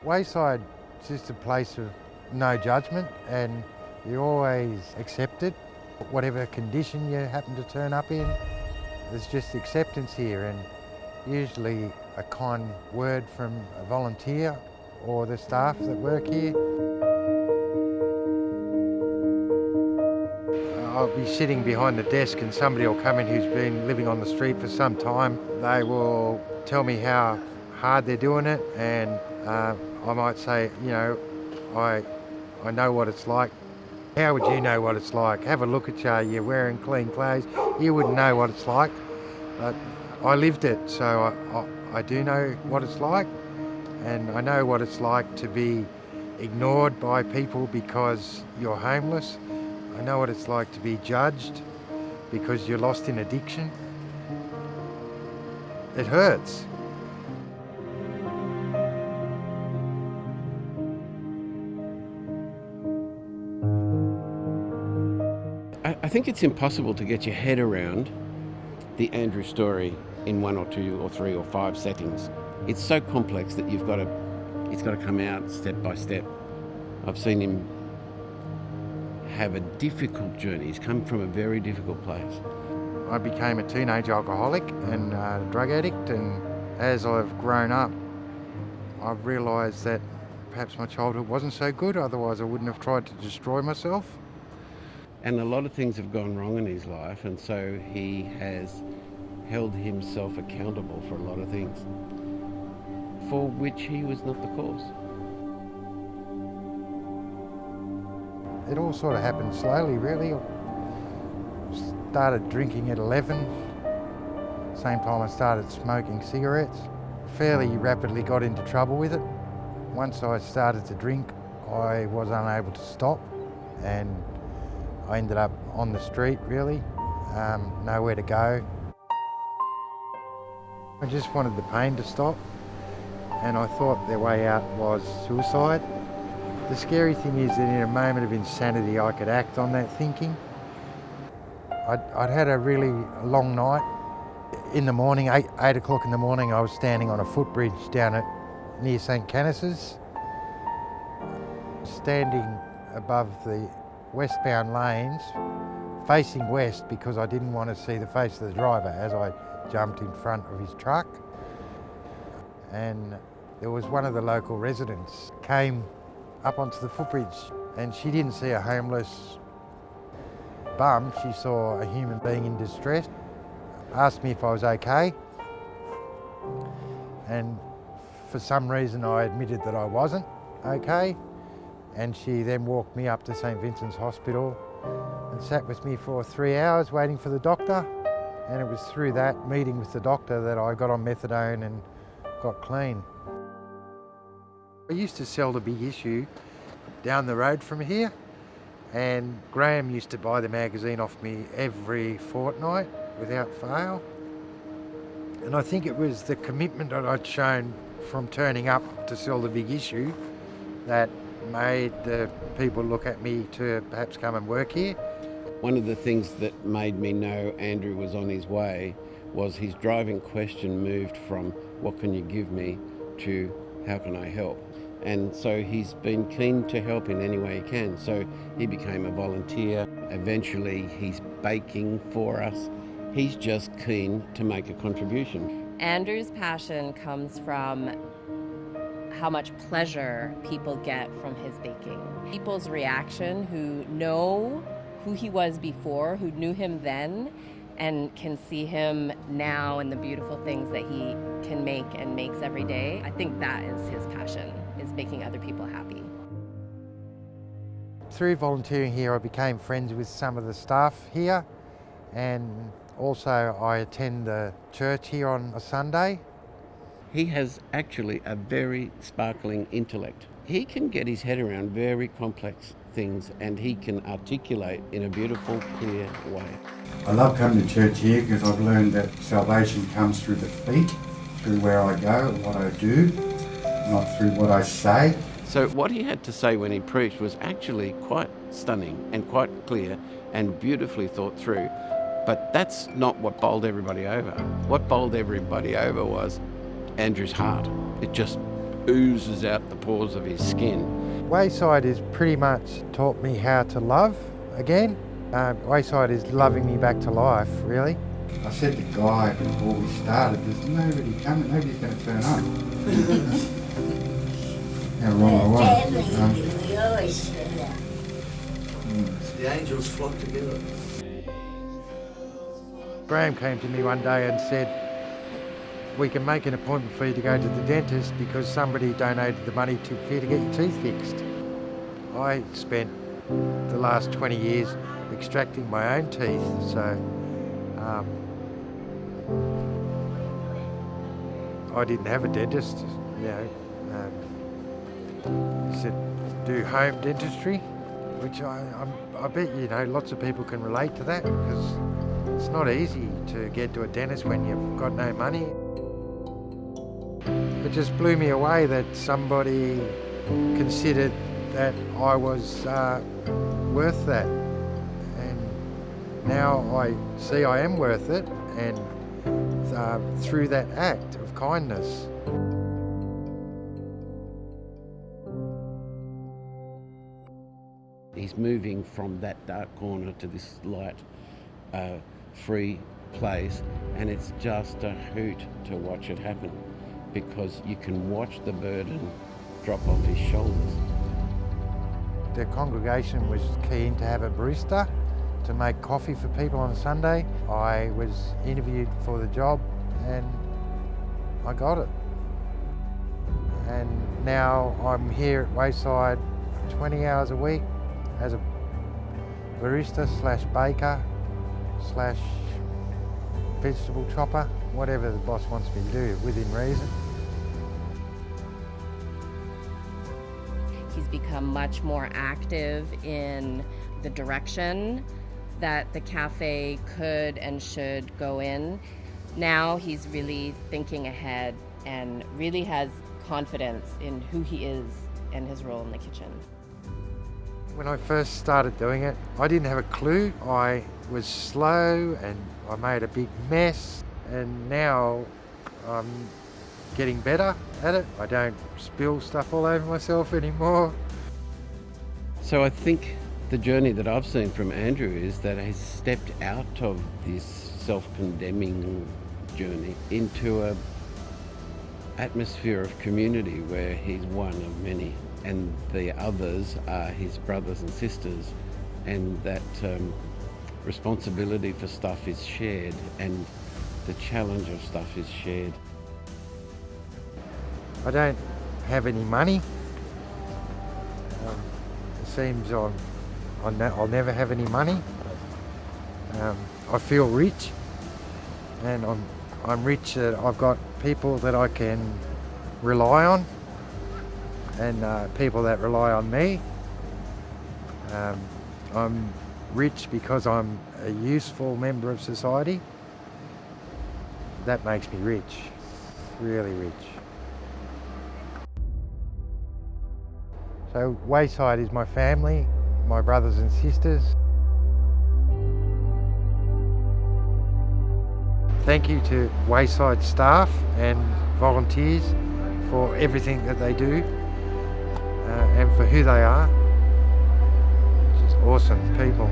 Wayside is just a place of no judgment, and you're always accepted. Whatever condition you happen to turn up in, there's just acceptance here, and usually a kind word from a volunteer or the staff that work here. I'll be sitting behind the desk and somebody will come in who's been living on the street for some time. They will tell me how hard they're doing it, and I might say, I know what it's like. How would you know what it's like? Have a look at you, you're wearing clean clothes. You wouldn't know what it's like. But I lived it, so I do know what it's like, and I know what it's like to be ignored by people because you're homeless. I know what it's like to be judged because you're lost in addiction. It hurts. I think it's impossible to get your head around the Andrew story in 1 or 2 or 3 or 5 settings. It's so complex that it's got to come out step by step. I've seen him have a difficult journey. He's come from a very difficult place. I became a teenage alcoholic and drug addict, and as I've grown up, I've realised that perhaps my childhood wasn't so good, otherwise I wouldn't have tried to destroy myself. And a lot of things have gone wrong in his life, and so he has held himself accountable for a lot of things for which he was not the cause. It all sort of happened slowly, really. Started drinking at 11. Same time I started smoking cigarettes. Fairly rapidly got into trouble with it. Once I started to drink, I was unable to stop, and I ended up on the street, really. Nowhere to go. I just wanted the pain to stop, and I thought their way out was suicide. The scary thing is that in a moment of insanity I could act on that thinking. I'd had a really long night. In the morning, 8 o'clock in the morning, I was standing on a footbridge down near St Canis's, standing above the westbound lanes, facing west because I didn't want to see the face of the driver as I jumped in front of his truck. And there was one of the local residents came up onto the footbridge, and she didn't see a homeless bum, she saw a human being in distress. Asked me if I was okay, and for some reason I admitted that I wasn't okay, and she then walked me up to St Vincent's Hospital and sat with me for 3 hours waiting for the doctor, and it was through that meeting with the doctor that I got on methadone and got clean. I used to sell The Big Issue down the road from here, and Graham used to buy the magazine off me every fortnight without fail. And I think it was the commitment that I'd shown from turning up to sell The Big Issue that made the people look at me to perhaps come and work here. One of the things that made me know Andrew was on his way was his driving question moved from "what can you give me" to "how can I help?" And so he's been keen to help in any way he can. So he became a volunteer. Eventually he's baking for us. He's just keen to make a contribution. Andrew's passion comes from how much pleasure people get from his baking. People's reaction who know who he was before, who knew him then, and can see him now and the beautiful things that he can make and makes every day. I think that is his passion, is making other people happy. Through volunteering here, I became friends with some of the staff here, and also I attend the church here on a Sunday. He has actually a very sparkling intellect. He can get his head around very complex things, and he can articulate in a beautiful, clear way. I love coming to church here because I've learned that salvation comes through the feet, through where I go and what I do, not through what I say. So what he had to say when he preached was actually quite stunning and quite clear and beautifully thought through. But that's not what bowled everybody over. What bowled everybody over was Andrew's heart. It just oozes out the pores of his skin. Wayside has pretty much taught me how to love again. Wayside is loving me back to life, really. I said to Guy before we started, there's nobody coming, nobody's going to turn up. How wrong I was. We always say that. The angels flock together. Graham came to me one day and said, we can make an appointment for you to go to the dentist because somebody donated the money for you to get your teeth fixed. I spent the last 20 years extracting my own teeth, so I didn't have a dentist, you know. He said, do home dentistry, which I bet, you know, lots of people can relate to that because it's not easy to get to a dentist when you've got no money. It just blew me away that somebody considered that I was worth that. And now I see I am worth it, and through that act of kindness. He's moving from that dark corner to this light, free place, and it's just a hoot to watch it happen because you can watch the burden drop off his shoulders. The congregation was keen to have a barista to make coffee for people on a Sunday. I was interviewed for the job and I got it. And now I'm here at Wayside 20 hours a week as a barista slash baker slash vegetable chopper, whatever the boss wants me to do within reason. He's become much more active in the direction that the cafe could and should go in. Now he's really thinking ahead and really has confidence in who he is and his role in the kitchen. When I first started doing it, I didn't have a clue. I was slow and I made a big mess, and now I'm getting better at it. I don't spill stuff all over myself anymore. So I think the journey that I've seen from Andrew is that he's stepped out of this self-condemning journey into a atmosphere of community where he's one of many and the others are his brothers and sisters, and that responsibility for stuff is shared and the challenge of stuff is shared. I don't have any money. It seems I'll never have any money. I feel rich, and I'm rich that I've got people that I can rely on, and people that rely on me. I'm rich because I'm a useful member of society. That makes me rich, really rich. So Wayside is my family, my brothers and sisters. Thank you to Wayside staff and volunteers for everything that they do and for who they are. Just awesome people.